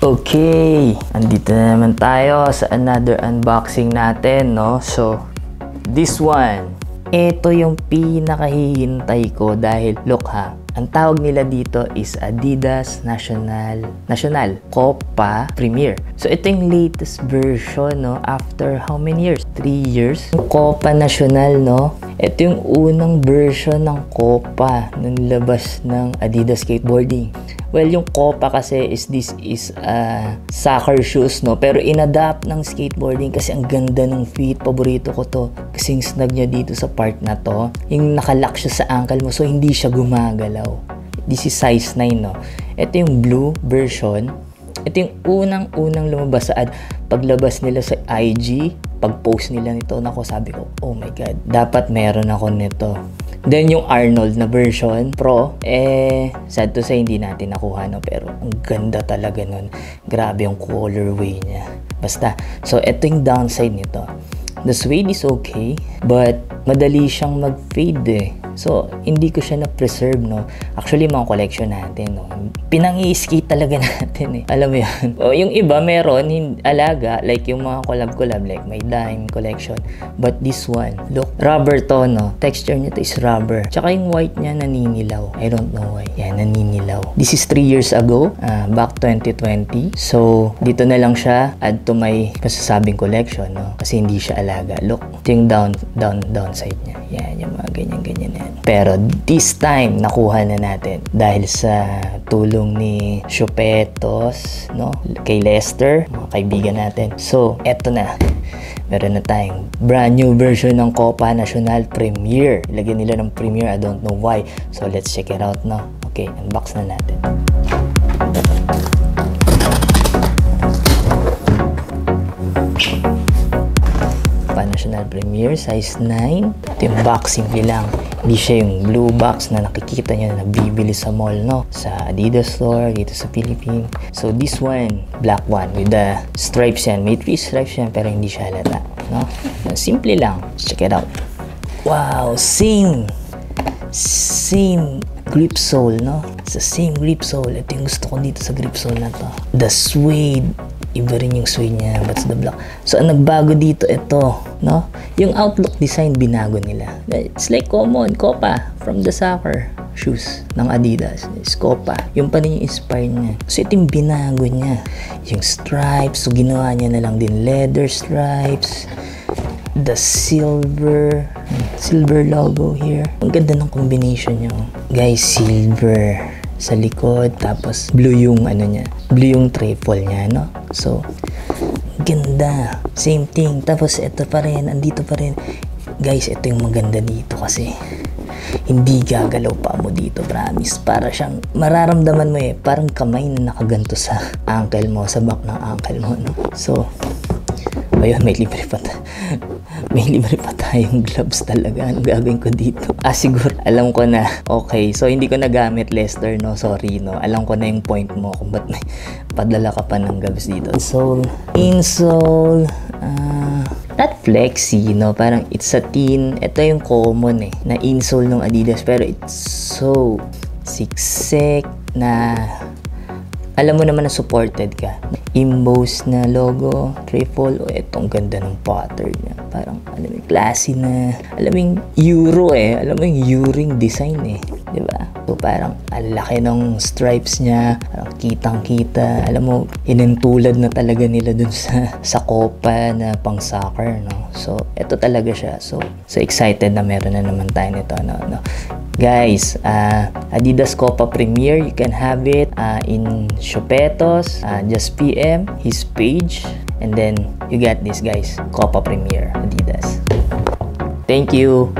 Okay, andito na naman tayo sa another unboxing natin, no? So, this one, ito yung pinakahihintay ko dahil, look ha, ang tawag nila dito is Adidas National Copa Premier. So, ito yung latest version, no? After how many years? 3 years? Yung Copa National, no? Ito yung unang version ng Copa nung labas ng Adidas Skateboarding. Well, yung Copa kasi this is soccer shoes, no? Pero in-adapt ng skateboarding kasi ang ganda ng fit. Paborito ko to. Kasi yung snag niya dito sa part na to, yung nakalock siya sa ankle mo so hindi siya gumagalaw. This is size 9, no? Ito yung blue version. Ito yung unang lumabas sa ad. Paglabas nila sa IG, pag-post nila nito, nako sabi ko, oh my god, dapat meron ako nito. Then yung Arnold na version Pro, sad to say hindi natin nakuha, no? Pero ang ganda talaga nun. Grabe yung colorway niya. Basta, so ito yung downside nito. The suede is okay, but madali siyang mag-fade eh. So, hindi ko siya na-preserve, no? Actually, mga collection natin, no? Pinang-i-skate talaga natin eh. Alam mo yun? O, yung iba meron, alaga, like yung mga collab, like my Dime collection. But this one, look, rubber to, no? Texture nito is rubber. Tsaka yung white niya naninilaw. I don't know why. Yan, naninilaw. This is 3 years ago, back 2020. So, dito na lang siya, add to my masasabing collection, no? Kasi hindi siya alaga. Look, ito yung downside niya. Yan, yung mga ganyan-ganyan yan. Pero this time, nakuha na natin dahil sa tulong ni Chupetos, no? Kay Lester, mga kaibigan natin. So, eto na. Meron na tayong brand new version ng Copa National Premier. Ilagyan nila ng Premier, I don't know why. So, let's check it out, no? Okay, unbox na natin. National Premier, size 9. Ito yung box, simple lang. Hindi siya yung blue box na nakikita nyo na nabibili sa mall, no? Sa Adidas store, dito sa Philippines. So, this one, black one, with the stripes yan. May 3 stripes yan, pero hindi siya halata, no? Simple lang. Let's check it out. Wow, same grip sole, no? Sa same grip sole. Ito yung gusto ko dito sa grip sole na to. The suede, iba rin yung suede niya, but the black. So, ang nagbago dito, ito, no? Yung outlook design, binago nila. It's like common, Copa, from the soccer shoes ng Adidas. It's Copa. Yung pa rin yung inspire niya. So, ito yung binago niya. Yung stripes, so ginawa niya na lang din leather stripes. The silver logo here. Ang ganda ng combination niya. Guys, silver sa likod, tapos blue yung ano niya, blue yung triple niya, no? So, ganda. Same thing. Tapos, ito pa rin, andito pa rin. Guys, ito yung maganda dito kasi hindi gagalaw pa mo dito, promise. Para siyang, mararamdaman mo eh, parang kamay na nakaganto sa ankle mo, sa back ng ankle mo, no? So, ayun, may libre pa tayong gloves talaga. Ang gagawin ko dito? Siguro, alam ko na. Okay, so hindi ko nagamit, Lester, no? Sorry, no? Alam ko na yung point mo kung ba't may padala ka pa ng gloves dito. Insole, not flexi, no? Parang it's satin. Ito yung common eh, na insole ng Adidas. Pero it's so siksik na alam mo naman na supported ka. Embossed na logo, triple. O, etong ganda ng pattern niya. Parang, alam mo, classy na. Alam mo yung Euro eh. Alam mo yung Euring design eh. Diba? So, parang, ang laki ng stripes niya. Parang kitang-kita. Alam mo, inintulad na talaga nila dun sa Copa na pang soccer, no? So, eto talaga siya. So excited na meron na naman tayo nito, no? Guys, Adidas Copa Premier, you can have it in Chupetos. Just PM his page, and then you got this, guys. Copa Premier Adidas. Thank you.